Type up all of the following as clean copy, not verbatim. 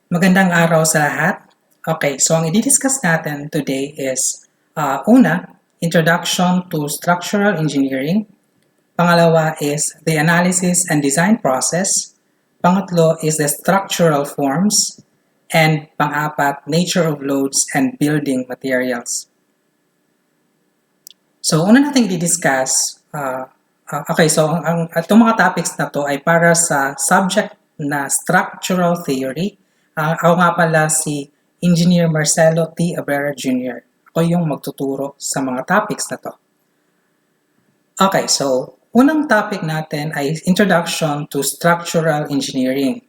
Magandang araw sa lahat. Okay, so ang i-discuss natin today is una, Introduction to Structural Engineering. Pangalawa is the analysis and design process. Pangatlo is the structural forms. And pang-apat, nature of loads and building materials. So una nating i-discuss, itong mga topics na to ay para sa subject na structural theory. Ako nga pala si Engineer Marcelo T. Abrera Jr. Ako yung magtuturo sa mga topics na to. Okay, so unang topic natin ay Introduction to Structural Engineering.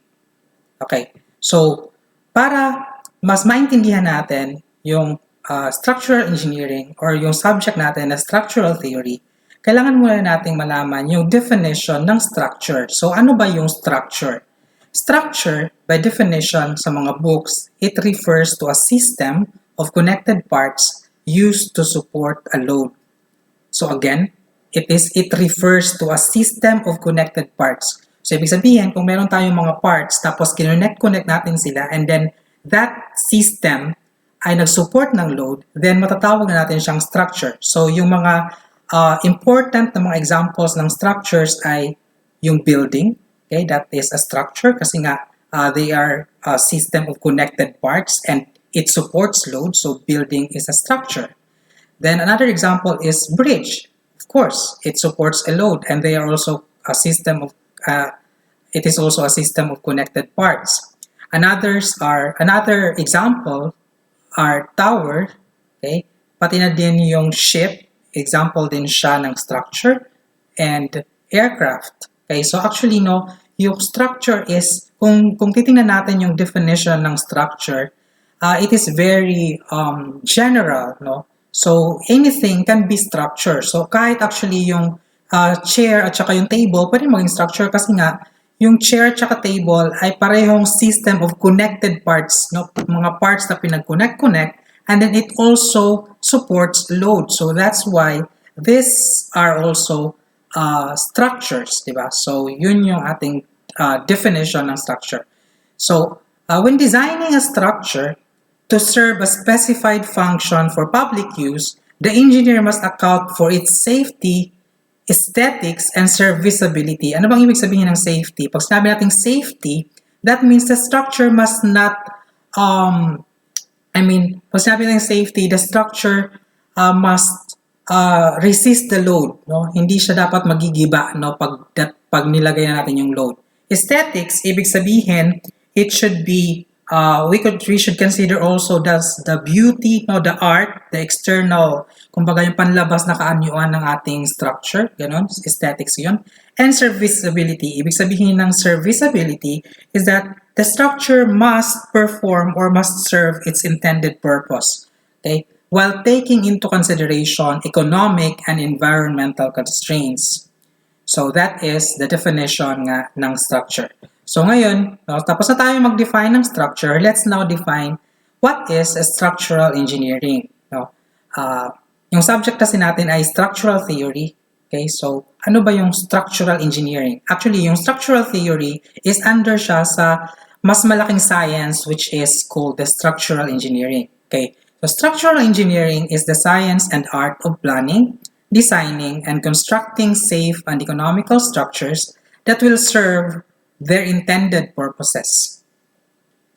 Okay, so para mas maintindihan natin yung structural engineering or yung subject natin na structural theory, kailangan muna nating malaman yung definition ng structure. So ano ba yung structure? Structure, by definition sa mga books, it refers to a system of connected parts used to support a load. So again, it refers to a system of connected parts. So ibig sabihin, kung meron tayong mga parts, tapos kinonect natin sila, and then that system ay nag-support ng load, then matatawag na natin siyang structure. So yung mga important na mga examples ng structures ay yung building. Okay, that is a structure kasi nga they are a system of connected parts and it supports load, so building is a structure. Then another example is bridge. Of course, it supports a load and they are also a system of it is also a system of connected parts. Another example are tower, okay? Pati na din yung ship, example din siya ng structure, and aircraft. Okay, so actually no, yung structure is kung titingnan natin yung definition ng structure, it is very general, no? So anything can be structure. So kahit actually yung chair at saka yung table, pwede maging structure kasi nga yung chair at saka table ay parehong system of connected parts, no? Mga parts na pinag-connect, and then it also supports load. So that's why these are also structures, diba? So yun yung ating definition ng structure. So when designing a structure to serve a specified function for public use, the engineer must account for its safety, aesthetics, and serviceability. Ano bang ibig sabihin ng safety? Pag sinabi natin safety, that means the structure must not, pag sinabi natin safety, the structure must resist the load. No? Hindi siya dapat magigiba, no? pag nilagay na natin yung load. Aesthetics, ibig sabihin, it should be, we should consider also the beauty, no, the art, the external, kumbaga yung panlabas na kaanyuan ng ating structure, ganon, aesthetics yun. And serviceability, ibig sabihin ng serviceability is that the structure must perform or must serve its intended purpose, okay, while taking into consideration economic and environmental constraints. So that is the definition nga ng structure. So ngayon, no, tapos na tayo mag-define ng structure, let's now define what is a structural engineering. No? Yung subject kasi natin ay structural theory. Okay, so ano ba yung structural engineering? Actually, yung structural theory is under siya sa mas malaking science which is called the structural engineering. Okay, so structural engineering is the science and art of planning, designing, and constructing safe and economical structures that will serve their intended purposes.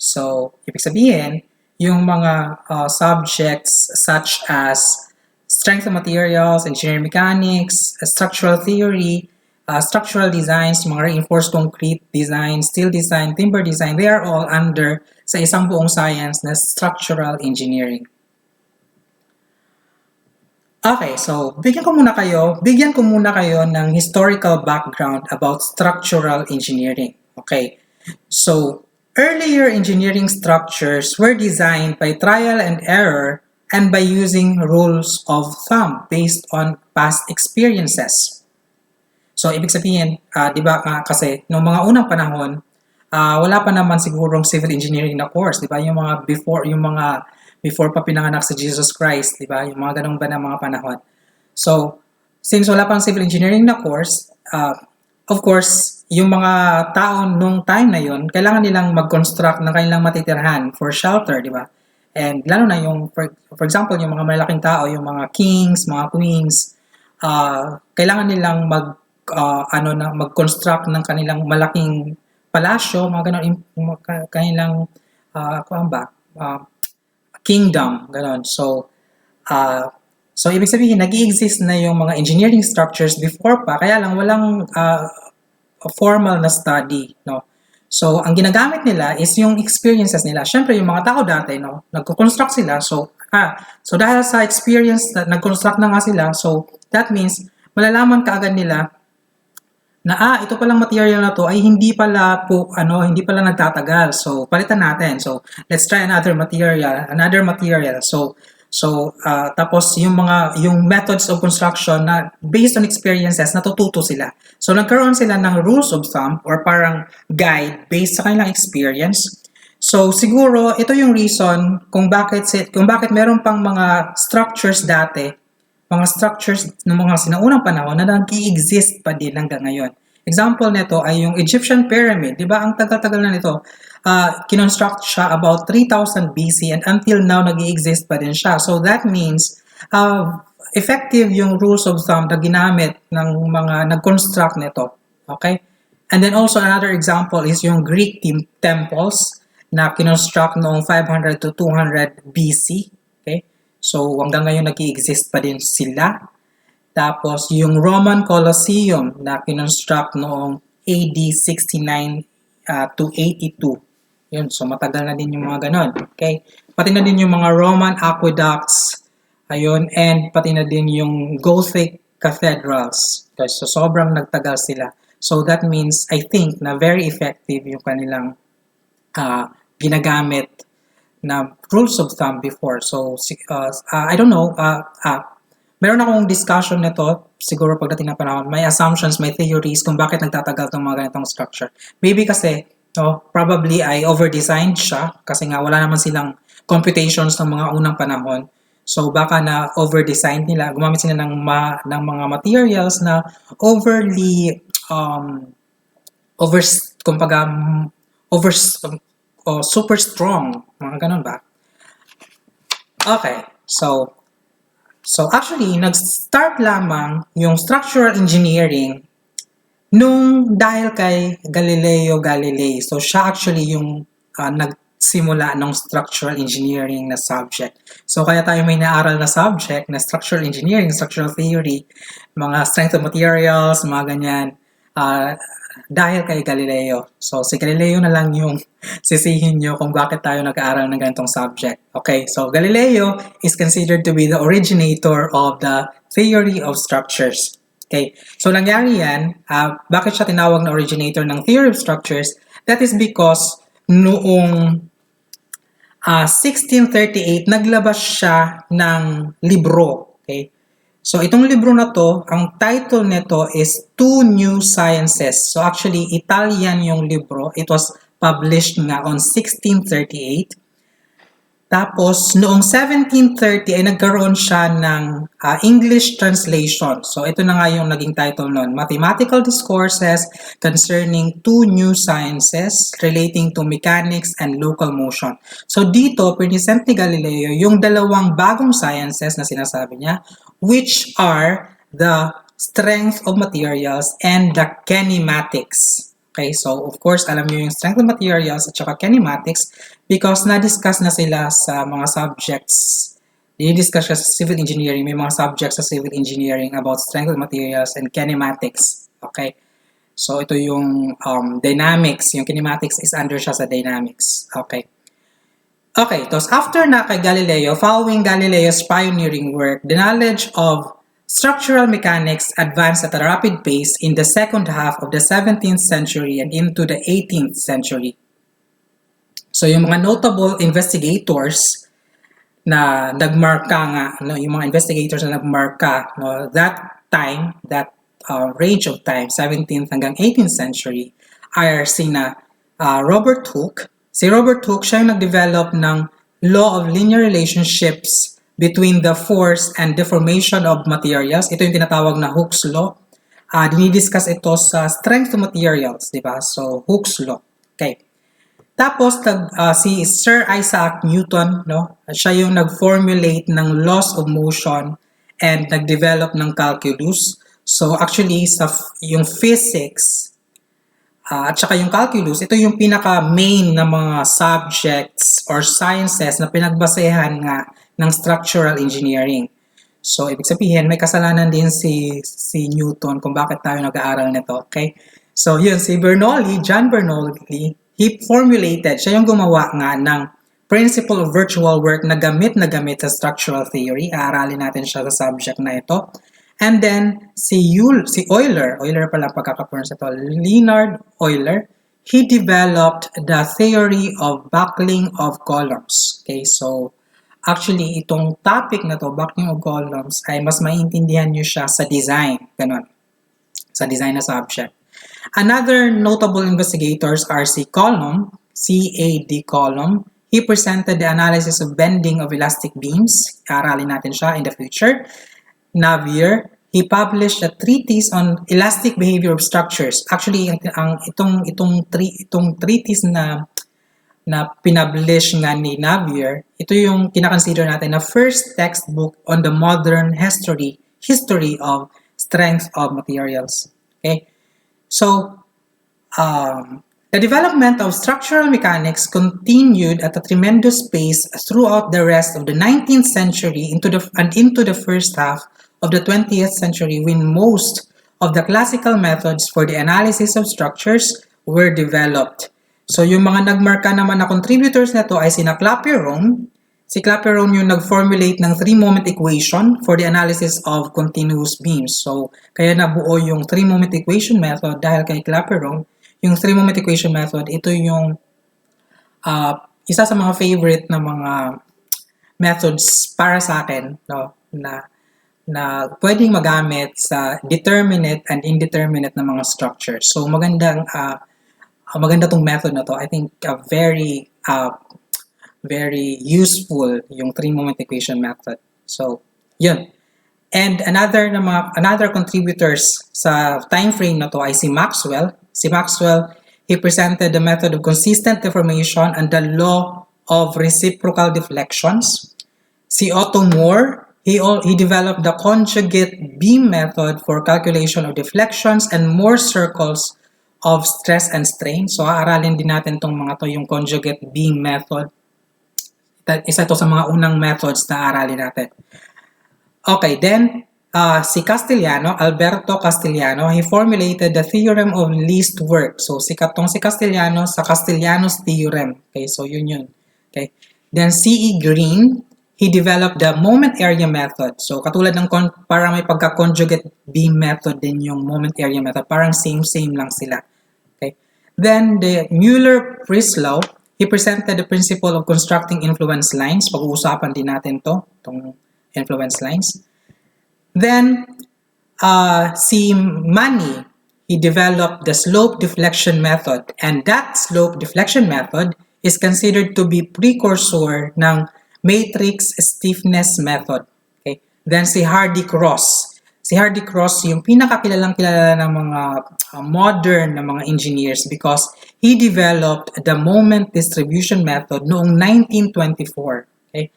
So, ibig sabihin, yung mga subjects such as strength of materials, engineering mechanics, structural theory, structural designs, mga reinforced concrete design, steel design, timber design, they are all under sa isang buong science na structural engineering. Okay, so bigyan ko muna kayo ng historical background about structural engineering. Okay, so earlier engineering structures were designed by trial and error and by using rules of thumb based on past experiences. So ibig sabihin, di ba kasi noong mga unang panahon, wala pa naman sigurong civil engineering na course, di ba? Yung mga before pa pinanganak si Jesus Christ, di ba? Yung mga ganong ba na mga panahon. So, since wala pang civil engineering na course, of course, yung mga tao nung time na yon, kailangan nilang mag-construct ng kanilang matitirhan for shelter, di ba? And lalo na yung, for example, yung mga malaking tao, yung mga kings, mga queens, kailangan nilang mag-construct ng kanilang malaking palasyo, mga ganon, kanilang, kung ba, kingdom, ganon. So ibig sabihin, nag-i-exist na yung mga engineering structures before pa, kaya lang walang formal na study, no? So, ang ginagamit nila is yung experiences nila. Siyempre, yung mga tao dati, no, nagko-construct sila. So dahil sa experience na nag-construct na nga sila, so that means malalaman kaagad nila na ito palang material na to ay hindi pala nagtatagal. So, palitan natin. So, let's try another material. Tapos yung methods of construction na based on experiences, natututo sila. So nagkaroon sila ng rules of thumb or parang guide based sa kanilang experience. So siguro ito yung reason kung bakit meron pang mga structures dati, mga structures ng mga sinaunang panahon na nag-i-exist pa din hanggang ngayon. Example nito ay yung Egyptian pyramid, 'di ba? Ang tagal-tagal na nito. Kinonstruct siya about 3000 BC and until now nag-i-exist pa din siya. So that means effective yung rules of thumb na ginamit ng mga nag-construct nito. Okay? And then also another example is yung Greek temples na kinonstruct noong 500 to 200 BC. Okay? So hanggang ngayon nag-i-exist pa din sila. Tapos yung Roman Colosseum na kinonstruct noong AD 69 to 82. Yun, so matagal na din yung mga ganon. Okay? Pati na din yung mga Roman aqueducts, ayun, and pati na din yung Gothic cathedrals. Okay, so sobrang nagtagal sila. So that means, I think, na very effective yung kanilang ginagamit na rules of thumb before. So, I don't know, meron akong discussion nito, siguro pagdating na panahon, may assumptions, may theories kung bakit nagtatagal itong mga ganitong structure. Maybe kasi, probably ay over-designed siya kasi nga wala naman silang computations ng mga unang panahon. So baka na over-designed nila, gumamit sila ng mga materials na overly super strong, mga ganun ba? Okay, so actually nag-start lamang yung structural engineering nung dahil kay Galileo Galilei. So siya actually yung nagsimula ng structural engineering na subject. So kaya tayo may naaral na subject na structural engineering, structural theory, mga strength of materials, mga ganyan. Dahil kay Galileo. So si Galileo na lang yung sisihin nyo kung bakit tayo nag-aaral ng ganitong subject. Okay, so Galileo is considered to be the originator of the theory of structures. Okay, so nangyari yan, bakit siya tinawag na originator ng theory of structures? That is because noong 1638, naglabas siya ng libro. Okay, so itong libro na to, ang title nito is Two New Sciences. So actually, Italian yung libro. It was published nga on 1638. Tapos, noong 1730 ay nagkaroon siya ng English translation. So, ito na nga yung naging title nun. Mathematical Discourses Concerning Two New Sciences Relating to Mechanics and Local Motion. So, dito, present ni Galileo yung dalawang bagong sciences na sinasabi niya, which are the strength of materials and the kinematics. Okay, so of course, alam niyo yung strength of materials at saka kinematics because na-discuss na sila sa mga subjects. I-discuss siya sa civil engineering. May mga subjects sa civil engineering about strength of materials and kinematics. Okay, so ito yung dynamics. Yung kinematics is under siya sa dynamics. Okay. Okay, so after na kay Galileo, following Galileo's pioneering work, the knowledge of structural mechanics advanced at a rapid pace in the second half of the 17th century and into the 18th century. So yung mga notable investigators na nagmarka nga, yung mga investigators na nagmarka, that range of time, 17th hanggang 18th century, are sina Robert Hooke. Si Robert Hooke, siya yung nag-develop ng law of linear relationships between the force and deformation of materials. Ito yung tinatawag na Hooke's law. dinidiscuss ito sa strength of materials, di ba? So, Hooke's law. Okay. Tapos, si Sir Isaac Newton, no? Siya yung nag-formulate ng laws of motion and nag-develop ng calculus. So, actually, yung physics at saka yung calculus, ito yung pinaka-main na mga subjects or sciences na pinagbasehan nga ng structural engineering. So, ibig sabihin, may kasalanan din si Newton kung bakit tayo nag-aaral nito. Okay? So, yun, si John Bernoulli, he formulated, siya yung gumawa nga ng principle of virtual work na gamit sa structural theory. Aaralin natin siya sa subject na ito. And then, si Euler pala pagkaka-pronounce ito, Leonhard Euler, he developed the theory of buckling of columns. Okay, so, actually, itong topic na to, buckling of columns, ay mas maintindihan nyo siya sa design. Ganun. Sa design na subject. Another notable investigators are si Coulomb, C.A.D. Coulomb. He presented the analysis of bending of elastic beams. Aralin natin siya in the future. Navier, he published a treatise on elastic behavior of structures. Actually, itong treatise na pinablish nga ni Navier, ito yung kinakonsider natin na first textbook on the modern history of strength of materials. Okay? So, the development of structural mechanics continued at a tremendous pace throughout the rest of the 19th century into the first half of the 20th century, when most of the classical methods for the analysis of structures were developed. So, yung mga nagmarka naman na contributors na to ay sina Clapeyron. Si Clapeyron yung nag-formulate ng three-moment equation for the analysis of continuous beams. So, kaya nabuo yung three-moment equation method dahil kay Clapeyron. Yung three-moment equation method, ito yung isa sa mga favorite na mga methods para sa akin, no, na pwedeng magamit sa determinate and indeterminate na mga structures. So, maganda tong method na to. I think very useful yung three-moment equation method. So, yun. And another contributors sa time frame na to ay si Maxwell. Si Maxwell, he presented the method of consistent deformation and the law of reciprocal deflections. Si Otto Moore, he developed the conjugate beam method for calculation of deflections and Moore circles of stress and strain. So, aaralin din natin tong mga to, yung conjugate beam method. Isa to sa mga unang methods na aaralin natin. Okay, then, si Alberto Castellano, he formulated the theorem of least work. So, sikat tong si Castellano sa Castellanos theorem. Okay, so yun. Okay. Then, C.E. Green, he developed the moment area method. So, katulad ng parang may pagka-conjugate beam method din yung moment area method. Parang same lang sila. Okay. Then, the Mueller-Prislow, he presented the principle of constructing influence lines. Pag-uusapan din natin itong influence lines. Then, si Manny, he developed the slope deflection method. And that slope deflection method is considered to be precursor ng matrix stiffness method. Okay? Then si Hardy-Cross. Si Hardy-Cross yung pinakakilalang-kilala ng mga modern na mga engineers because he developed the moment distribution method noong 1924. Okay?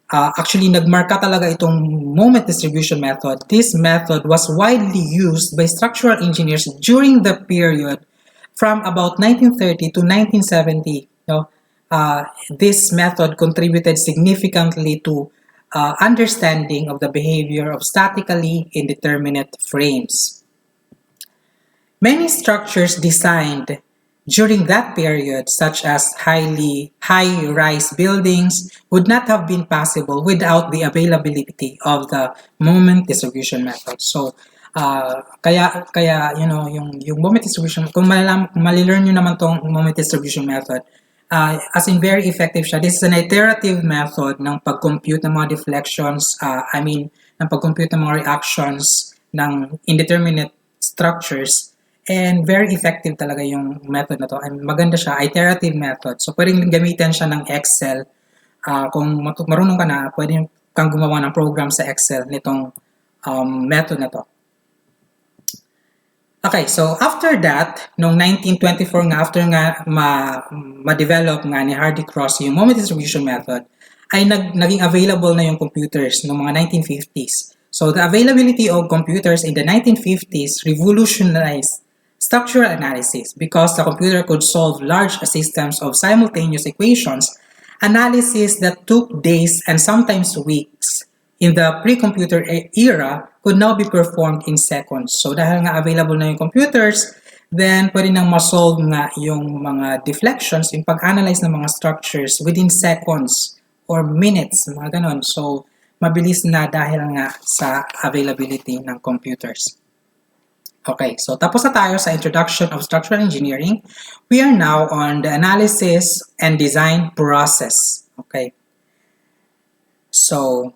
Actually, nagmarka talaga itong moment distribution method. This method was widely used by structural engineers during the period from about 1930 to 1970. This method contributed significantly to understanding of the behavior of statically indeterminate frames. Many structures designed during that period, such as high-rise buildings, would not have been possible without the availability of the moment distribution method. So, kaya yung moment distribution, kung malilearn nyo naman tong moment distribution method, as in very effective siya. This is an iterative method ng pag-compute ng mga deflections, ng pag-compute ng mga reactions ng indeterminate structures. And very effective talaga yung method na to. And maganda siya, iterative method. So, pwedeng gamitin siya ng Excel. Kung marunong ka na, pwedeng kang gumawa ng program sa Excel nitong method na to. Okay, so after that, noong 1924 nga, after nga ma-develop nga ni Hardy Cross yung moment distribution method, ay naging available na yung computers noong mga 1950s. So the availability of computers in the 1950s revolutionized structural analysis because the computer could solve large systems of simultaneous equations, analysis that took days and sometimes weeks in the pre-computer era could now be performed in seconds. So dahil nga available na yung computers, then pwede nang ma-solve nga yung mga deflections, yung pag-analyze ng mga structures within seconds or minutes, mga ganon. So mabilis na dahil nga sa availability ng computers. Okay, so tapos na tayo sa introduction of structural engineering. We are now on the analysis and design process. Okay. So,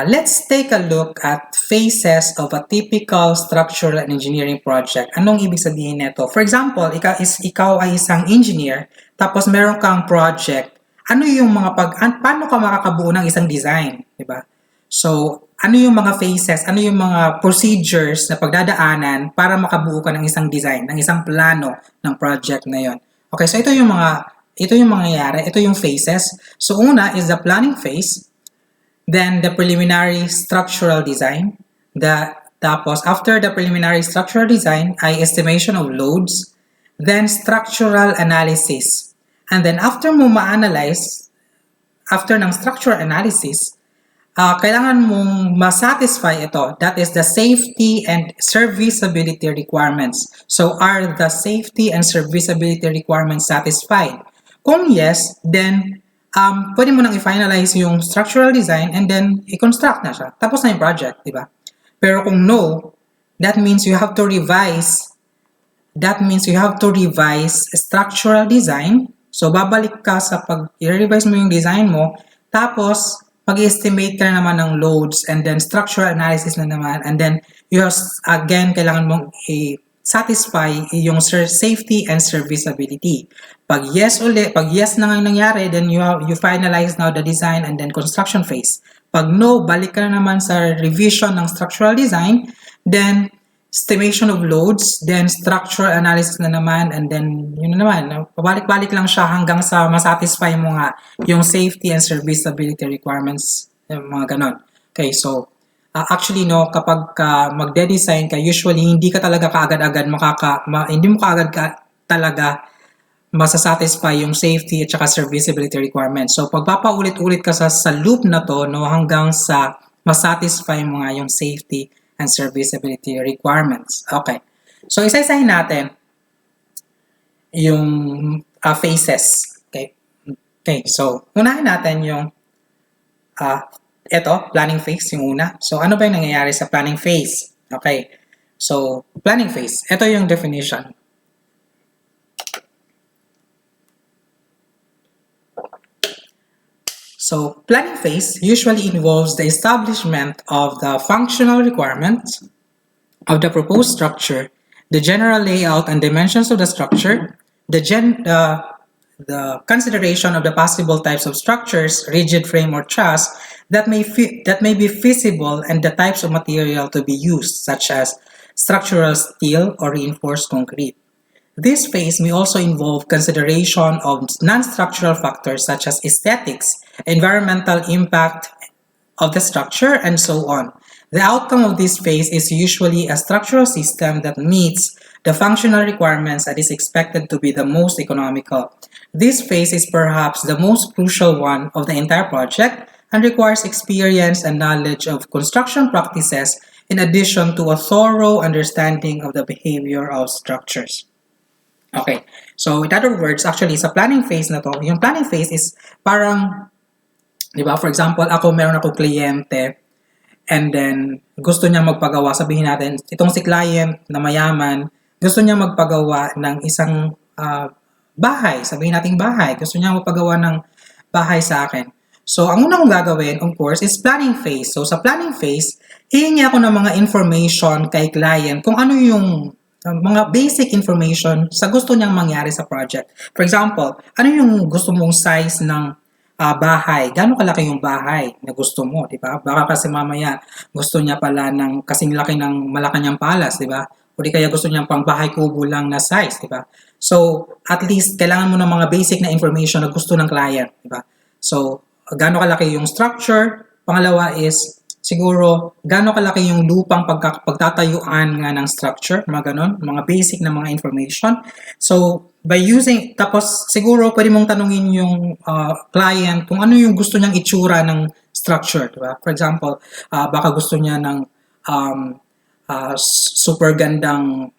let's take a look at phases of a typical structural engineering project. Anong ibig sabihin nito? For example, ikaw ay isang engineer, tapos meron kang project. Ano yung mga paano ka makakabuo ng isang design, di ba? So, ano yung mga phases, ano yung mga procedures na pagdadaanan para makabuo ka ng isang design, ng isang plano ng project na yon. Okay, so ito yung mangyayari, ito yung phases. So, una is the planning phase. Then the preliminary structural design. Tapos after the preliminary structural design ay estimation of loads. Then structural analysis. And then after mo ma-analyze, after ng structural analysis, kailangan mong ma-satisfy ito. That is the safety and serviceability requirements. So are the safety and serviceability requirements satisfied? Kung yes, then pwede mo nang i-finalize yung structural design and then i-construct na siya. Tapos na yung project, di ba? Pero kung no, that means you have to revise structural design. So, babalik ka sa pag-revise mo yung design mo, tapos mag-estimate ka na naman ng loads and then structural analysis na naman, and then you have, again, kailangan mong satisfy yung safety and serviceability. Pag yes na nga nangyari, then you finalize now the design and then construction phase. Pag no, balik ka na naman sa revision ng structural design, then estimation of loads, then structural analysis na naman, and then yun na naman, pabalik-balik lang siya hanggang sa masatisfy mo nga yung safety and serviceability requirements, yung mga ganon. Okay, so actually no, kapag magde-design ka, usually hindi ka talaga kaagad-agad hindi mo kaagad talaga masasatisfy yung safety at saka serviceability requirements. So pagpapaulit-ulit ka sa loop na to, no, hanggang sa masatisfy mo nga yung safety and serviceability requirements. Okay. So isa-isahin natin yung phases. Okay. Okay. So unahin natin yung planning phase, yung una. So ano ba yung nangyayari sa planning phase? Okay. So planning phase. Ito yung definition. So, planning phase usually involves the establishment of the functional requirements of the proposed structure, the general layout and dimensions of the structure, the consideration of the possible types of structures, rigid frame or truss, that may be feasible, and the types of material to be used, such as structural steel or reinforced concrete. This phase may also involve consideration of non-structural factors such as aesthetics, environmental impact of the structure, and so on. The outcome of this phase is usually a structural system that meets the functional requirements and is expected to be the most economical. This phase is perhaps the most crucial one of the entire project and requires experience and knowledge of construction practices in addition to a thorough understanding of the behavior of structures. Okay, so in other words, actually sa planning phase na to, yung planning phase is parang, di ba, for example, meron akong kliyente and then gusto niya magpagawa, sabihin natin, itong si client na mayaman, gusto niya magpagawa ng isang bahay, sabihin natin bahay, gusto niya magpagawa ng bahay sa akin. So, ang una kong gagawin, of course, is planning phase. So, sa planning phase, hihingi ako ng mga information kay client kung ano yung mga basic information sa gusto niyang mangyari sa project. For example, ano yung gusto mong size ng bahay? Gano'ng kalaki yung bahay na gusto mo, di ba? Baka kasi mamaya gusto niya pala ng kasing laki ng Malacanang Palace, di ba? O di kaya gusto niya pang bahay kubo lang na size, di ba? So, at least, kailangan mo ng mga basic na information na gusto ng client, di ba? So, gaano kalaki yung structure? Pangalawa is, siguro, gaano kalaki yung lupang pagtatayuan nga ng structure, mga ganon, mga basic na mga information. So, by using, tapos siguro pwede mong tanungin yung client kung ano yung gusto niyang itsura ng structure, di ba? For example, baka gusto niya ng super gandang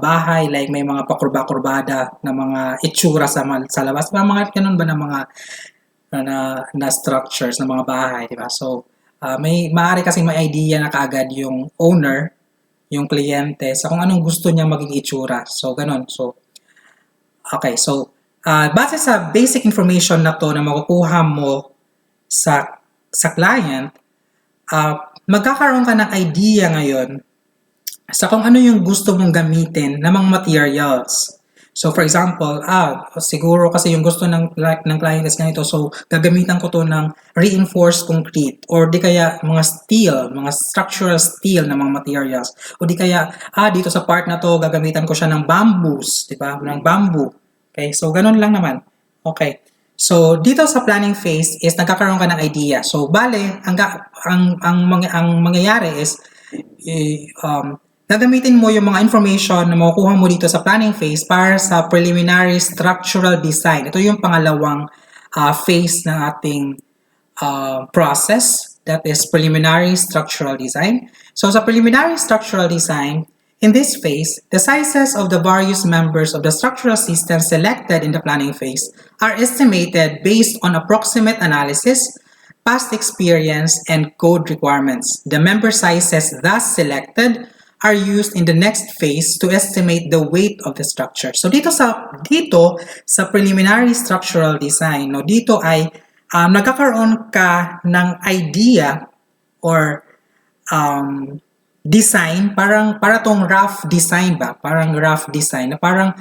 bahay, like may mga pakurba-kurbada na mga itsura sa labas. Mga ganun ba na mga na structures ng mga bahay, di ba? So, maaari kasi may idea na kaagad yung owner, yung kliyente, sa kung anong gusto niya maging itsura. So, ganun. So, okay. So, base sa basic information na to na makukuha mo sa client, magkakaroon ka ng idea ngayon sa kung ano yung gusto mong gamitin na mga materials. So, for example, siguro kasi yung gusto ng client is ganito, so gagamitan ko to ng reinforced concrete or di kaya mga steel, mga structural steel na mga materials. O di kaya, dito sa part na to, gagamitan ko siya ng bamboos, di ba? Ng bamboo. Okay, so ganun lang naman. Okay. So, dito sa planning phase is nagkakaroon ka ng idea. So, bale, ang mangyayari is gagamitin mo yung mga information na makukuha mo dito sa planning phase para sa preliminary structural design. Ito yung pangalawang phase ng ating process, that is preliminary structural design. So sa preliminary structural design, in this phase, the sizes of the various members of the structural system selected in the planning phase are estimated based on approximate analysis, past experience, and code requirements. The member sizes thus selected are used in the next phase to estimate the weight of the structure. So dito sa preliminary structural design, no, dito ay nagkakaroon ka ng idea or design, para tong rough design ba? Parang rough design na parang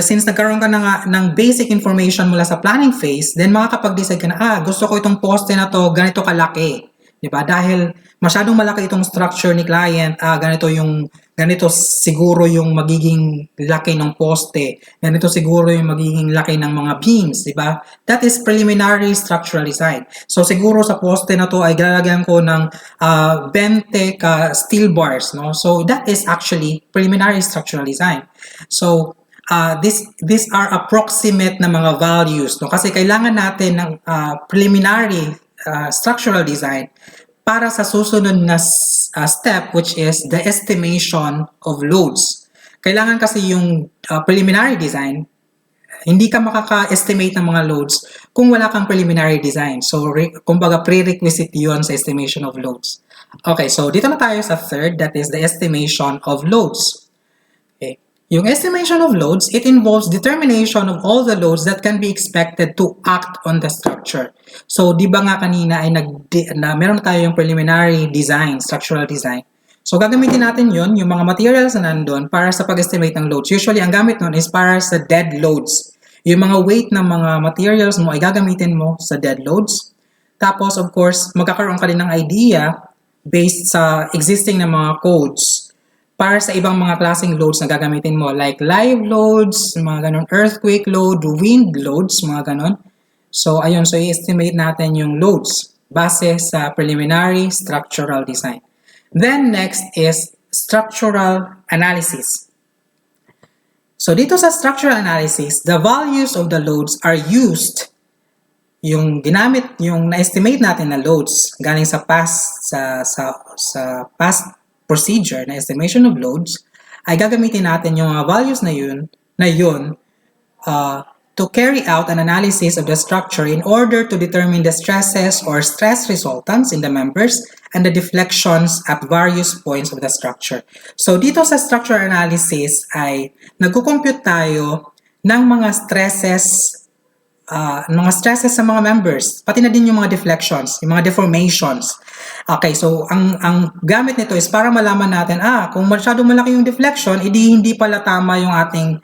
since nagkaroon ka ng basic information mula sa planning phase, then makakapag-decide ka na, gusto ko itong poste na to ganito kalaki. Diba? Dahil masyadong malaki itong structure ni client, ganito siguro yung magiging laki ng poste, ganito siguro yung magiging laki ng mga beams, diba? That is preliminary structural design. So siguro sa poste na to ay lalagyan ko ng 20 ka steel bars, no? So that is actually preliminary structural design. So these are approximate na mga values, no? Kasi kailangan natin ng preliminary structural design para sa susunod na step, which is the estimation of loads. Kailangan kasi yung preliminary design, hindi ka makaka-estimate ng mga loads kung wala kang preliminary design. So, kumbaga prerequisite yun sa estimation of loads. Okay, so dito na tayo sa third, that is the estimation of loads. Okay. Yung estimation of loads, it involves determination of all the loads that can be expected to act on the structure. So, di ba nga kanina ay meron na tayo yung preliminary design, structural design. So, gagamitin natin yun, yung mga materials na nandun para sa pag-estimate ng loads. Usually, ang gamit nun is para sa dead loads. Yung mga weight ng mga materials mo ay gagamitin mo sa dead loads. Tapos, of course, magkakaroon ka din ng idea based sa existing na mga codes para sa ibang mga klaseng loads na gagamitin mo, like live loads, mga ganon, earthquake load, wind loads, mga ganon. So, ayun, so i-estimate natin yung loads base sa preliminary structural design. Then, next is structural analysis. So, dito sa structural analysis, the values of the loads are used, yung na-estimate natin na loads galing sa past procedure na estimation of loads, ay gagamitin natin yung mga values na yun to carry out an analysis of the structure in order to determine the stresses or stress resultants in the members and the deflections at various points of the structure. So dito sa structure analysis ay nagko-compute tayo ng mga stresses sa mga members, pati na din yung mga deflections, yung mga deformations. Okay, so ang gamit nito is para malaman natin, kung masyadong malaki yung deflection, hindi pala tama yung ating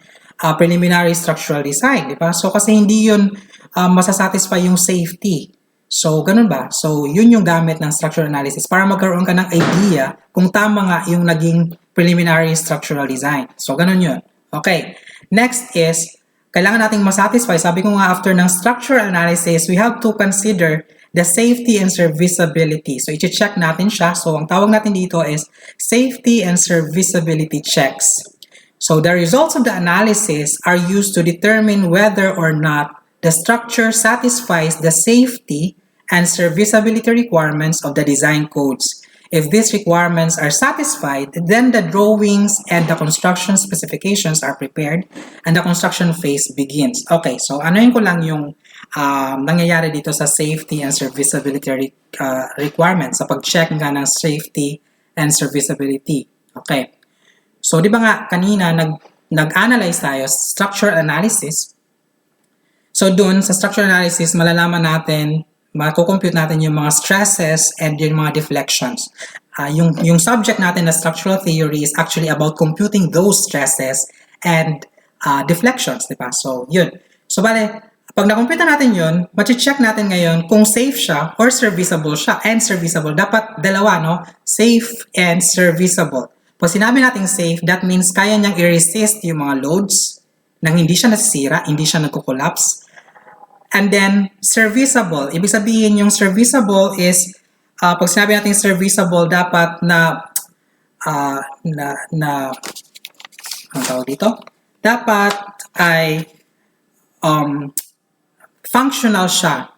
preliminary structural design, di ba? So kasi hindi yun masasatisfy yung safety. So ganun ba? So yun yung gamit ng structural analysis para magkaroon ka ng idea kung tama nga yung naging preliminary structural design. So, ganun yun. Okay. Next is, kailangan nating masatisfy. Sabi ko nga, after ng structural analysis, we have to consider the safety and serviceability. So, i-check natin siya. So, ang tawag natin dito is safety and serviceability checks. So, the results of the analysis are used to determine whether or not the structure satisfies the safety and serviceability requirements of the design codes. If these requirements are satisfied, then the drawings and the construction specifications are prepared and the construction phase begins. Okay, so ano yun ko lang yung nangyayari dito sa safety and serviceability requirements, sa pag-check nga ng safety and serviceability. Okay. So, di ba nga kanina nag-analyze tayo, structural analysis. So, dun sa structural analysis, malalaman natin, mako-compute natin yung mga stresses and yung mga deflections. Yung subject natin na structural theory is actually about computing those stresses and deflections, di ba? So, yun. So, bale, pag na-compute natin yun, ma-check natin ngayon kung safe siya or serviceable siya. And serviceable. Dapat dalawa, no? Safe and serviceable. Pag sinabi natin safe, that means kaya niyang i-resist yung mga loads nang hindi siya nasisira, hindi siya nagko-collapse. And then, serviceable. Ibig sabihin yung serviceable is, pag sinabi natin serviceable, dapat ang tawag dito? Dapat ay functional siya.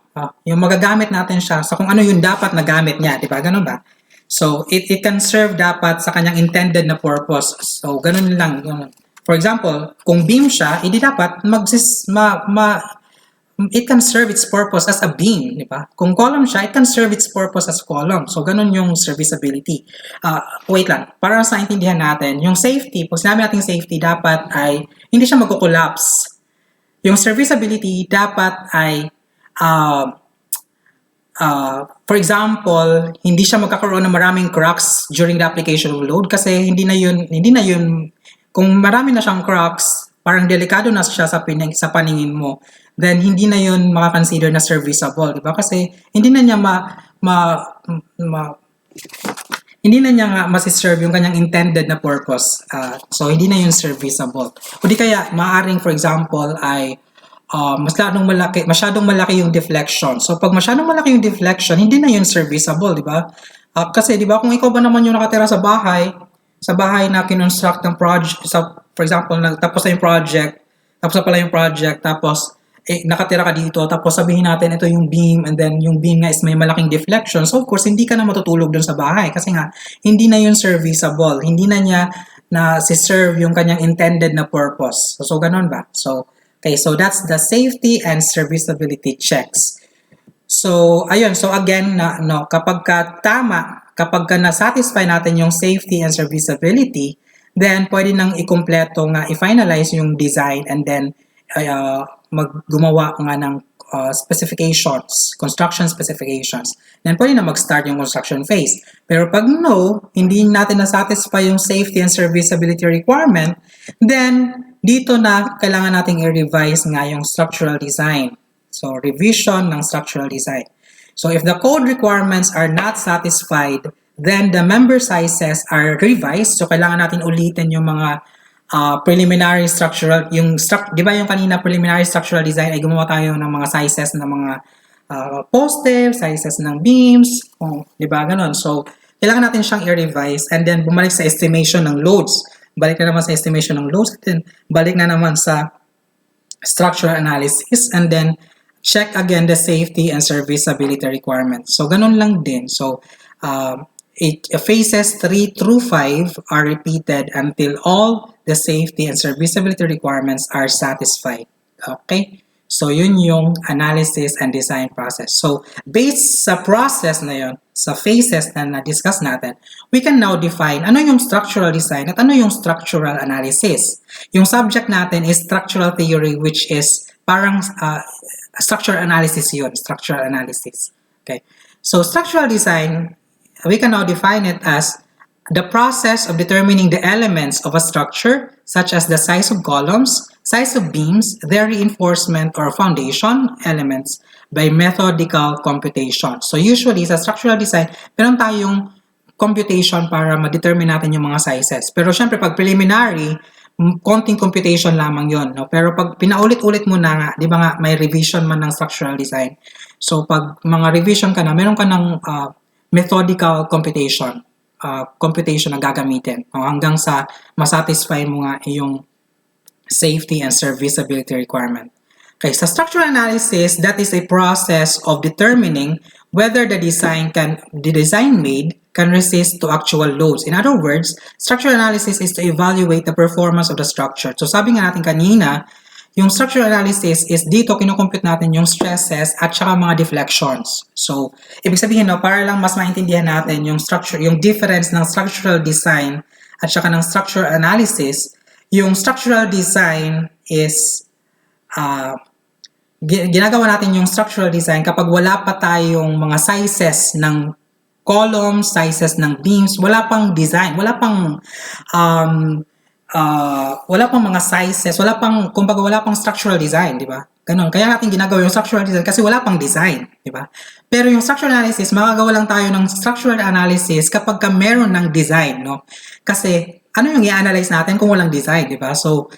Yung magagamit natin siya sa kung ano yung dapat na gamit niya. Diba? Ganun ba? So, it can serve dapat sa kanyang intended na purpose. So, ganun lang. For example, kung beam siya, hindi dapat it can serve its purpose as a beam, di ba? Kung column siya, it can serve its purpose as column. So, ganun yung serviceability. Wait lang, para sa intindihan natin, yung safety, pag sinabi natin safety, dapat ay hindi siya magko-collapse. Yung serviceability, dapat ay for example, hindi siya magkakaroon ng maraming cracks during the application of load kasi hindi na yun, kung marami na siyang cracks, parang delikado na siya sa paningin mo, then hindi na yun makakonsider na serviceable, di ba? Kasi hindi na niya hindi na niya nga masiserve yung kanyang intended na purpose. So, hindi na yun serviceable. O di kaya, maaaring, for example, ay masyadong malaki yung deflection. So, pag masyadong malaki yung deflection, hindi na yun serviceable, di ba? Kasi, di ba, kung ikaw ba naman yung nakatira sa bahay na kinonstruct ng project, for example, tapos na yung project, tapos nakatira ka dito, tapos sabihin natin ito yung beam, and then yung beam nga is may malaking deflection. So, of course, hindi ka na matutulog dun sa bahay kasi nga, hindi na yun serviceable. Hindi na niya na-serve yung kanyang intended na purpose. So, ganun ba? So, okay, so that's the safety and serviceability checks. So, ayun. So, again, kapag ka na-satisfy natin yung safety and serviceability, then pwede nang i-kompleto nga, i-finalize yung design, and then gumawa nga ng specifications, construction specifications. Then pwede na mag-start yung construction phase. Pero pag hindi natin na-satisfy yung safety and serviceability requirement, then dito na kailangan nating i-revise nga yung structural design. So, revision ng structural design. So, if the code requirements are not satisfied, then the member sizes are revised. So, kailangan natin ulitin yung mga preliminary structural, di ba yung kanina preliminary structural design ay gumawa tayo ng mga sizes ng mga poste, sizes ng beams, di ba ganon. So, kailangan natin siyang i-revise and then bumalik sa estimation ng loads. Balik na naman sa estimation ng loads, then balik na naman sa structural analysis, and then check again the safety and serviceability requirements. So, ganun lang din. So, phases 3 through 5 are repeated until all the safety and serviceability requirements are satisfied. Okay? So, yun yung analysis and design process. So, based sa process na yun, sa phases na na-discuss natin, we can now define ano yung structural design at ano yung structural analysis. Yung subject natin is structural theory, which is parang structural analysis yun, structural analysis. Okay? So, structural design, we can now define it as the process of determining the elements of a structure, such as the size of columns, size of beams, their reinforcement or foundation elements by methodical computation. So usually sa structural design, meron tayong computation para ma-determine natin yung mga sizes. Pero syempre, pag preliminary, konting computation lamang yon, no? Pero pag pinaulit-ulit mo na nga, di ba nga, may revision man ng structural design. So, pag mga revision ka na, meron ka ng methodical computation na gagamitin, no? Hanggang sa masatisfy mo nga yung safety and serviceability requirement. Okay, sa structural analysis, that is a process of determining whether the design made can resist to actual loads. In other words, structural analysis is to evaluate the performance of the structure. So sabi nga natin kanina, yung structural analysis is dito kinukompute natin yung stresses at saka mga deflections. So, ibig sabihin, no, para lang mas maintindihan natin yung difference ng structural design at saka ng structural analysis, yung structural design is ginagawa natin yung structural design kapag wala pa tayong mga sizes ng columns, sizes ng beams, wala pang design, wala pang mga sizes, kumbaga wala pang structural design, di ba? Ganun. Kaya natin ginagawa yung structural design kasi wala pang design, di ba? Pero yung structural analysis, makagawa lang tayo ng structural analysis kapag meron ng design, no? Kasi ano yung i-analyze natin kung walang design, di ba? So,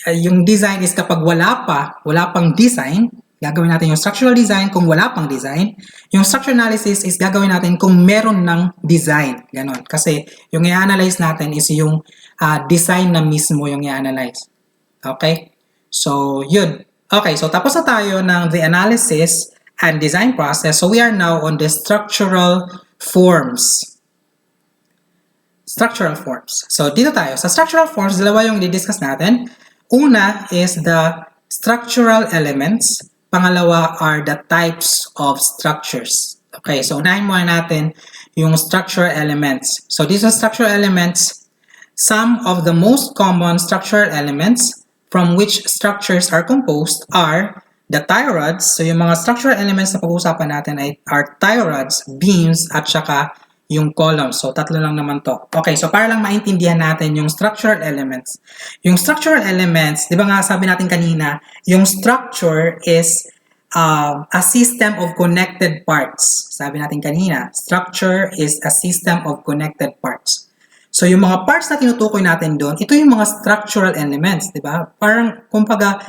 yung design is kapag wala pang design, gagawin natin yung structural design kung wala pang design. Yung structural analysis is gagawin natin kung meron ng design. Ganon. Kasi yung i-analyze natin is yung design na mismo yung i-analyze. Okay? So, yun. Okay, so tapos na tayo ng the analysis and design process. So, we are now on the structural forms. Structural forms. So, dito tayo. Sa structural forms, dalawa yung i-discuss natin. Una is the structural elements. Pangalawa are the types of structures. Okay, so unahin muna natin yung structural elements. So, these are structural elements. Some of the most common structural elements from which structures are composed are the tie rods. So, yung mga structural elements na pag-uusapan natin are tie rods, beams, at saka yung columns. So, tatlo lang naman to. Okay, so para lang maintindihan natin yung structural elements. Yung structural elements, di ba nga sabi natin kanina, yung structure is a system of connected parts. Sabi natin kanina, structure is a system of connected parts. So, yung mga parts na tinutukoy natin doon, ito yung mga structural elements, di ba? Parang, kumbaga,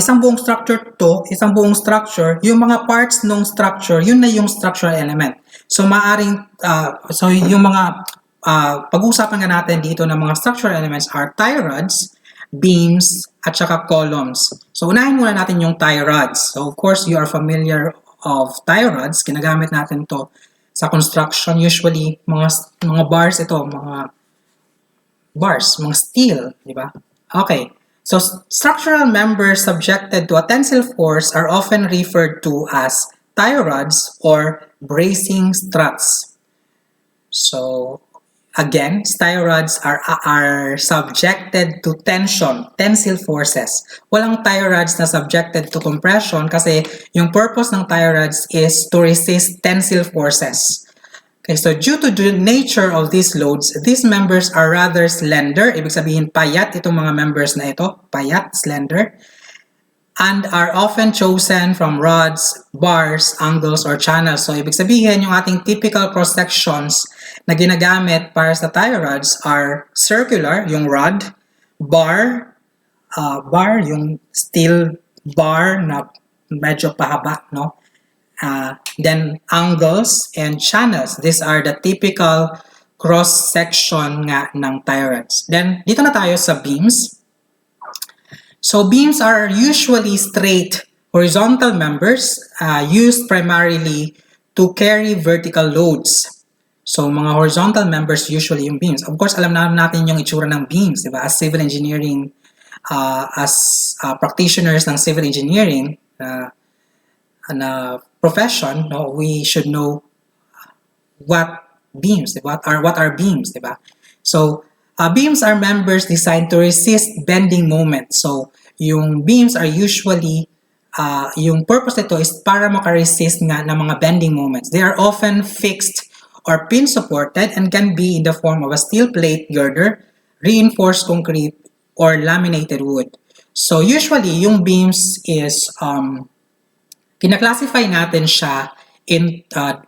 isang buong structure to, isang buong structure, yung mga parts ng structure, yun na yung structural element. So, so yung mga pag-uusapan nga natin dito ng mga structural elements are tie rods, beams, at saka columns. So, unahin muna natin yung tie rods. So, of course, you are familiar of tie rods. Ginagamit natin to sa construction. Usually, mga bars ito, mga steel, di ba? Okay. So, structural members subjected to a tensile force are often referred to as tie rods or bracing struts. So, again, tie rods are subjected to tensile forces. Walang tie rods na subjected to compression kasi yung purpose ng tie rods is to resist tensile forces. Okay, so due to the nature of these loads, these members are rather slender. Ibig sabihin, payat itong mga members na ito. Payat, slender. And are often chosen from rods, bars, angles, or channels. So, ibig sabihin, yung ating typical cross-sections na ginagamit para sa tie rods are circular, yung rod, bar, yung steel bar na medyo pahaba, no? Then angles and channels. These are the typical cross-section nga ng tie rods. Then, dito na tayo sa beams. So, beams are usually straight horizontal members used primarily to carry vertical loads. So, mga horizontal members usually yung beams. Of course, alam natin yung itsura ng beams, di ba? As civil engineering, practitioners ng civil engineering, profession, no, we should know what are beams, diba? So, beams are members designed to resist bending moments. So, yung beams are usually, yung purpose nito is para makaresist nga ng mga bending moments. They are often fixed or pin-supported and can be in the form of a steel plate girder, reinforced concrete, or laminated wood. So, usually, yung beams is, kinaklasify natin siya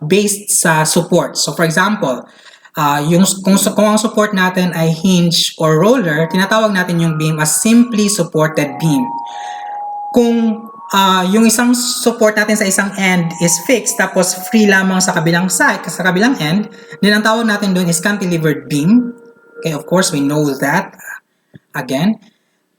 based sa support. So for example, kung ang support natin ay hinge or roller, tinatawag natin yung beam as simply supported beam. Kung yung isang support natin sa isang end is fixed tapos free lamang sa kabilang side, sa kabilang end, then ang tawag natin doon is cantilevered beam. Okay, of course, we know that. Again,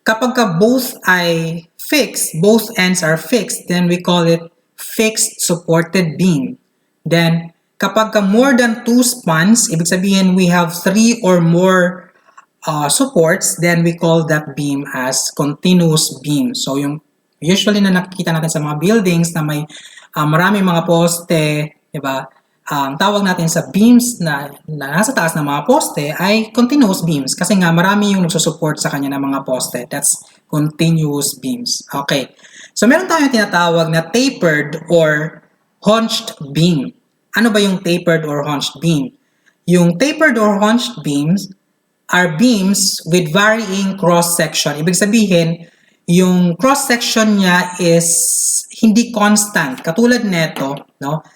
kapag both ay fixed, both ends are fixed, then we call it fixed supported beam. Then, kapag more than 2 spans, ibig sabihin we have 3 or more supports, then we call that beam as continuous beam. So, yung usually na nakikita natin sa mga buildings na may maraming mga poste, diba? Ang tawag natin sa beams na nasa taas ng mga poste ay continuous beams kasi nga marami yung nagsusupport sa kanya ng mga poste. That's continuous beams. Okay. So, meron tayong tinatawag na tapered or hunched beam. Ano ba yung tapered or hunched beam? Yung tapered or hunched beams are beams with varying cross-section. Ibig sabihin, yung cross-section niya is hindi constant. Katulad nito, no?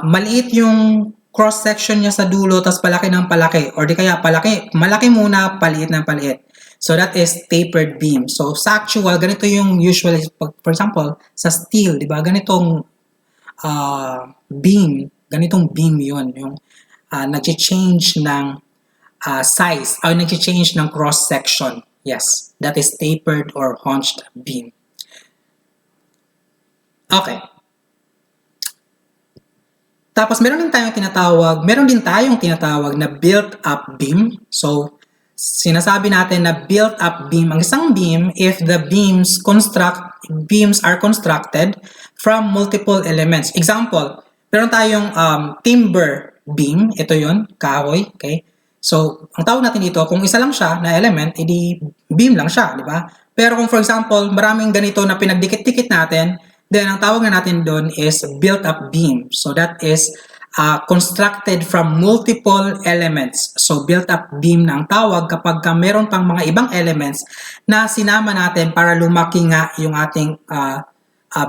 Maliit yung cross-section niya sa dulo, tapos palaki ng palaki. Or di kaya malaki muna, paliit ng paliit. So that is tapered beam. So sa actual, ganito yung usually, for example, sa steel, di ba? Ganitong ganitong beam yun. Yung nag-change ng size, or nag-change ng cross-section. Yes, that is tapered or hunched beam. Okay. Tapos meron din tayong tinatawag na built-up beam. So, sinasabi natin na built-up beam, ang isang beam if the beams are constructed from multiple elements. Example, meron tayong timber beam, ito yun, kahoy, okay? So, ang tawag natin dito, kung isa lang siya na element, edi beam lang siya, di ba? Pero kung for example, maraming ganito na pinagdikit-dikit natin, then ang tawag na natin doon is built-up beam. So, that is constructed from multiple elements. So, built-up beam na ang tawag kapag meron pang mga ibang elements na sinama natin para lumaki nga yung ating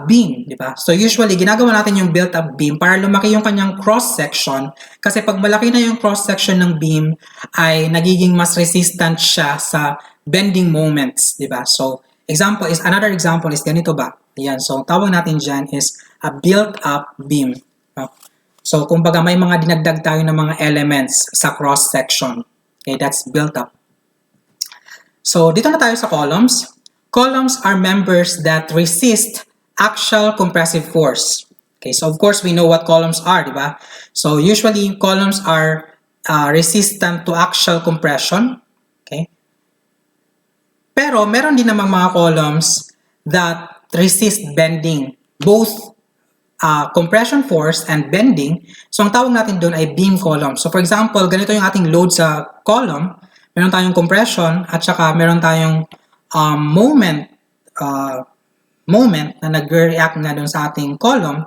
beam, di ba? So usually ginagawa natin yung built-up beam para lumaki yung kanyang cross-section kasi pag malaki na yung cross-section ng beam ay nagiging mas resistant siya sa bending moments, di ba? So another example is ganito ba? Yan. So tawag natin dyan is a built-up beam. So kumbaga may mga dinagdag tayo ng mga elements sa cross-section. Okay, that's built-up. So dito na tayo sa columns. Columns are members that resist axial compressive force. Okay, so of course we know what columns are, di ba? So usually columns are resistant to axial compression. Okay? Pero meron din namang mga columns that resist bending, both compression force and bending. So ang tawag natin doon ay beam column. So for example, ganito yung ating load sa column. Meron tayong compression at saka meron tayong moment na nag-react na doon sa ating column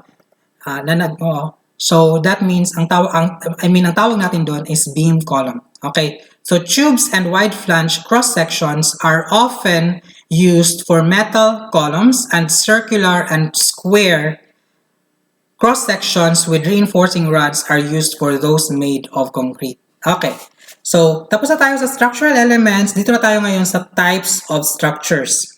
so that means ang tawag natin doon is beam column. Okay, so tubes and wide flange cross sections are often used for metal columns, and circular and square cross sections with reinforcing rods are used for those made of concrete. Okay, so tapos na tayo sa structural elements. Dito na tayo ngayon sa types of structures.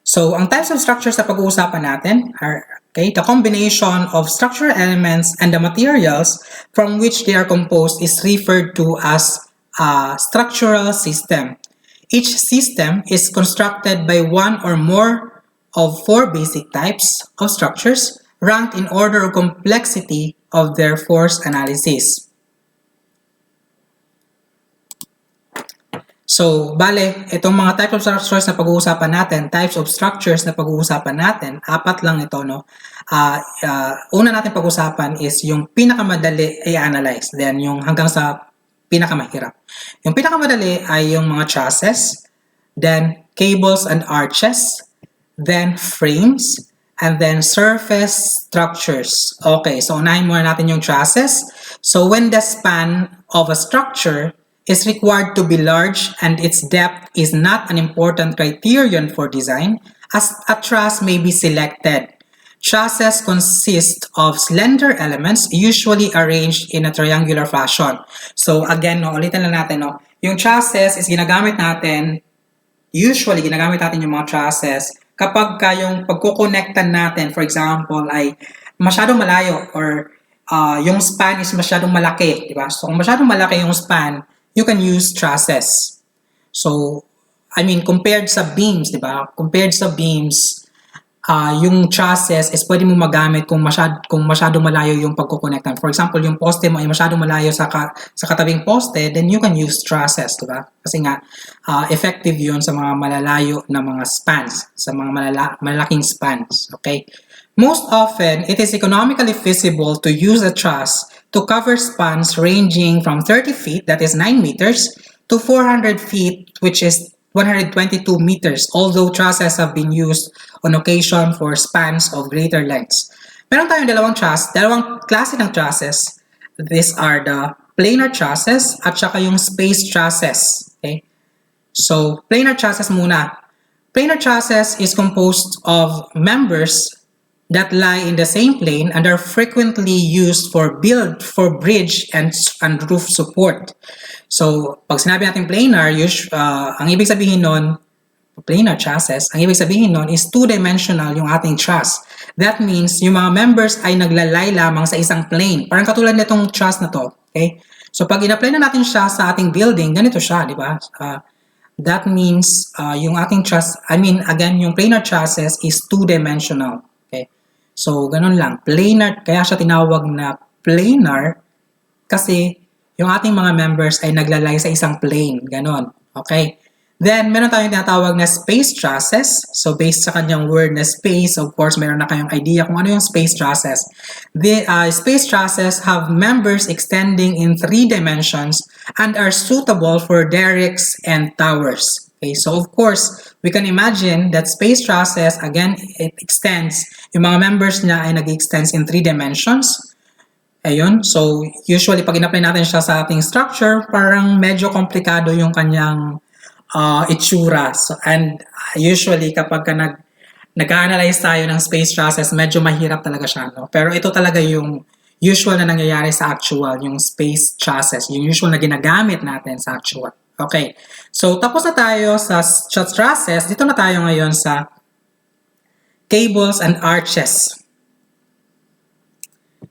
So, ang types of structures na pag-uusapan natin are the combination of structural elements and the materials from which they are composed is referred to as a structural system. Each system is constructed by one or more of 4 basic types of structures ranked in order of complexity of their force analysis. So, bale, itong mga types of structures na pag-uusapan natin, 4 lang ito, no? Una natin pag-usapan is yung pinakamadali i-analyze, then yung hanggang sa pinakamahirap. Yung pinakamadali ay yung mga trusses, then cables and arches, then frames, and then surface structures. Okay, so unahin muna natin yung trusses. So, when the span of a structure is required to be large and its depth is not an important criterion for design, as a truss may be selected. Trusses consist of slender elements usually arranged in a triangular fashion. So again, no, ulitin lang natin, no, yung trusses is ginagamit natin, usually ginagamit natin yung mga trusses kapag yung pagkukonektan natin, for example, ay masyadong malayo or yung span is masyadong malaki, di ba? So kung masyadong malaki yung span, you can use trusses. So, I mean, compared sa beams, di ba? Compared sa beams, yung trusses is pwede mo magamit kung masyado malayo yung pagkukonektan. For example, yung poste mo ay masyado malayo sa katabing poste, then you can use trusses, di ba? Kasi nga, effective yun sa mga malalayo na mga spans, sa mga malalaking spans, okay? Most often, it is economically feasible to use a truss to cover spans ranging from 30 feet, that is 9 meters, to 400 feet, which is 122 meters, although trusses have been used on occasion for spans of greater lengths. Meron tayong dalawang klase ng trusses. These are the planar trusses at saka yung space trusses. Okay? So, planar trusses muna. Planar trusses is composed of members that lie in the same plane and are frequently used for bridge and roof support. So, pag sinabi natin planar, ang ibig sabihin nun, planar trusses, ang ibig sabihin nun is two-dimensional yung ating truss. That means, yung mga members ay naglalay lamang sa isang plane. Parang katulad nitong truss na to. Okay? So, pag in-apply na natin siya sa ating building, ganito siya, di ba? That means, yung ating truss, again, yung planar trusses is two-dimensional. Okay? So, ganun lang. Planar, kaya siya tinawag na planar kasi yung ating mga members ay naglalay sa isang plane. Ganon. Okay? Then, meron tayong tinatawag na space trusses. So, based sa kanyang word na space, of course, meron na kayong idea kung ano yung space trusses. The space trusses have members extending in 3 dimensions and are suitable for derricks and towers. Okay? So, of course, we can imagine that space trusses, again, it extends. Yung mga members niya ay nag-extends in 3 dimensions. Ayun. So, usually, pag in-apply natin siya sa ating structure, parang medyo komplikado yung kanyang itsura. So, and usually, kapag nag-analyze tayo ng space trusses, medyo mahirap talaga siya. No? Pero ito talaga yung usual na nangyayari sa actual, yung space trusses. Yung usual na ginagamit natin sa actual. Okay. So, tapos na tayo sa trusses. Dito na tayo ngayon sa cables and arches.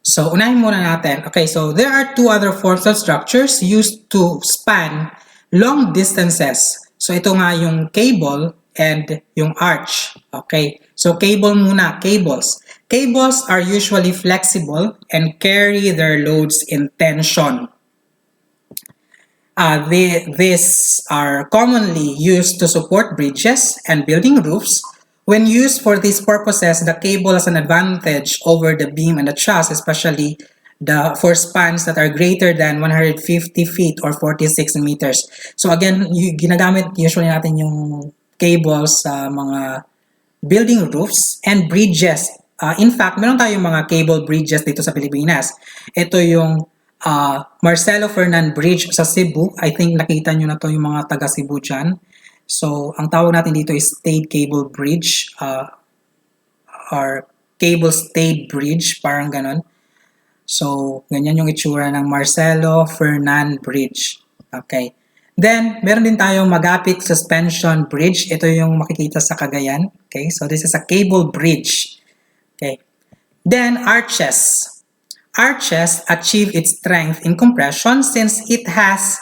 So, unahin muna natin. Okay, so there are 2 other forms of structures used to span long distances. So, ito nga yung cable and yung arch. Okay, so cable muna, cables. Cables are usually flexible and carry their loads in tension. These are commonly used to support bridges and building roofs. When used for these purposes, the cable has an advantage over the beam and the truss, especially for spans that are greater than 150 feet or 46 meters. So again, ginagamit usually natin yung cables sa mga building roofs and bridges. In fact, meron tayong mga cable bridges dito sa Pilipinas. Ito yung Marcelo Fernan Bridge sa Cebu. I think nakita nyo na to yung mga taga Cebu dyan. So, ang tawag natin dito is stayed cable bridge or cable stayed bridge, parang ganon. So, ganyan yung itsura ng Marcelo Fernan Bridge. Okay. Then, meron din tayong Magapit Suspension Bridge. Ito yung makikita sa Cagayan. Okay. So, this is a cable bridge. Okay. Then, arches. Arches achieve its strength in compression since it has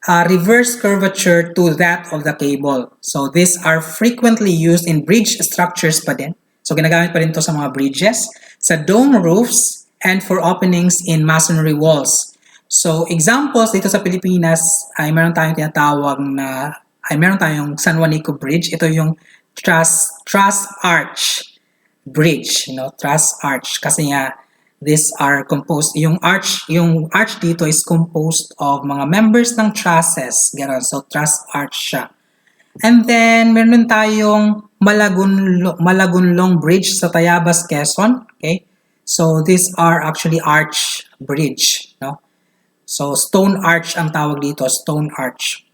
reverse curvature to that of the cable. So, these are frequently used in bridge structures pa din. So, ginagamit pa rin ito sa mga bridges, sa dome roofs, and for openings in masonry walls. So, examples dito sa Pilipinas ay meron tayong meron tayong San Juanico Bridge. Ito yung truss arch bridge, truss arch. Kasi nga, these are composed, yung arch dito is composed of mga members ng trusses. Ganon. So, truss arch siya. And then, meron tayong Malagunlong Bridge sa Tayabas, Quezon. Okay? So, these are actually arch bridge. No? So, stone arch ang tawag dito. Stone arch.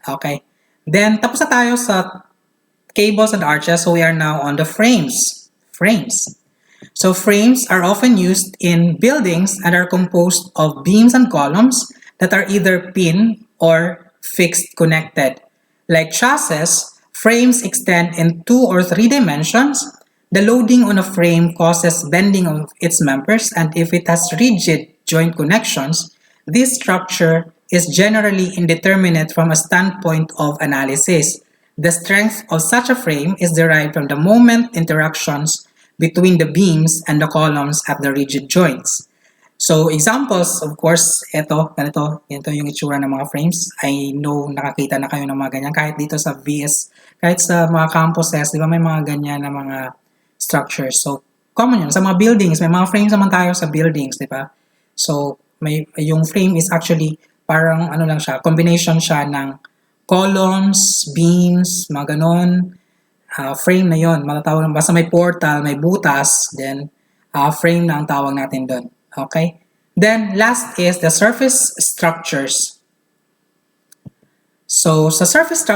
Okay? Then, tapos na tayo sa cables and arches. So, we are now on the frames. Frames. So frames are often used in buildings and are composed of beams and columns that are either pinned or fixed connected. Like chassis, frames extend in 2 or 3 dimensions. The loading on a frame causes bending of its members, and if it has rigid joint connections, this structure is generally indeterminate from a standpoint of analysis. The strength of such a frame is derived from the moment interactions between the beams and the columns at the rigid joints. So examples, of course, ito yung itsura ng mga frames. I know nakakita na kayo ng mga ganyan. Kahit dito sa VS, kahit sa mga campuses, di ba may mga ganyan na mga structures. So, common yun. Sa mga buildings, may mga frames naman tayo sa buildings, di ba? So, yung frame is actually parang ano lang siya, combination siya ng columns, beams, mga ganon. Frame na yon, matatawag lang. Basta may portal, may butas, then frame na ang tawag natin doon. Okay? Then, last is the surface structures. So, sa surface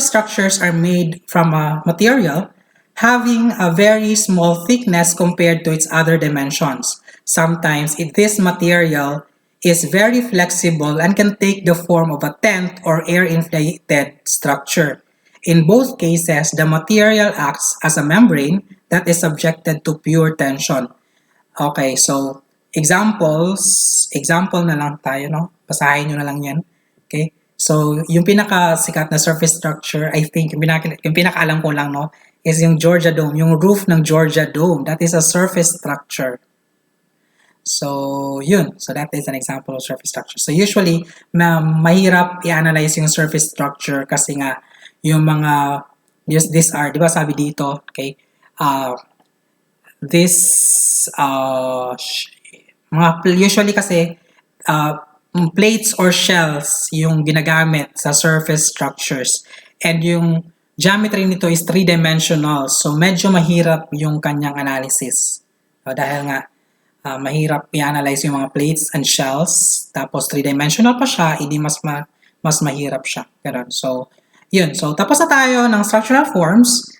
structures are made from a material having a very small thickness compared to its other dimensions. Sometimes, this material is very flexible and can take the form of a tent or air-inflated structure. In both cases, the material acts as a membrane that is subjected to pure tension. Okay, so example na lang tayo, no? Basahin nyo na lang yan. Okay? So, yung pinaka-sikat na surface structure, I think, yung pinaka-alam ko lang, no, is yung Georgia Dome, yung roof ng Georgia Dome. That is a surface structure. So, yun. So, that is an example of surface structure. So, usually, mahirap i-analyze yung surface structure kasi nga, yung mga, these are, di ba sabi dito, okay, usually kasi, plates or shells yung ginagamit sa surface structures. And yung geometry nito is 3-dimensional. So, medyo mahirap yung kanyang analysis. Dahil nga, mahirap i-analyze yung mga plates and shells. Tapos, 3-dimensional pa siya, hindi mas mahirap siya. Ganun. So, yun. So, tapos na tayo ng structural forms.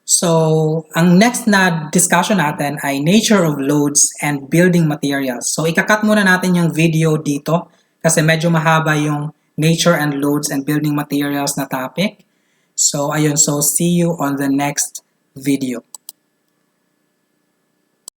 So, ang next na discussion natin ay nature of loads and building materials. So, ikakat muna natin yung video dito kasi medyo mahaba yung nature and loads and building materials na topic. So, ayun. So, see you on the next video.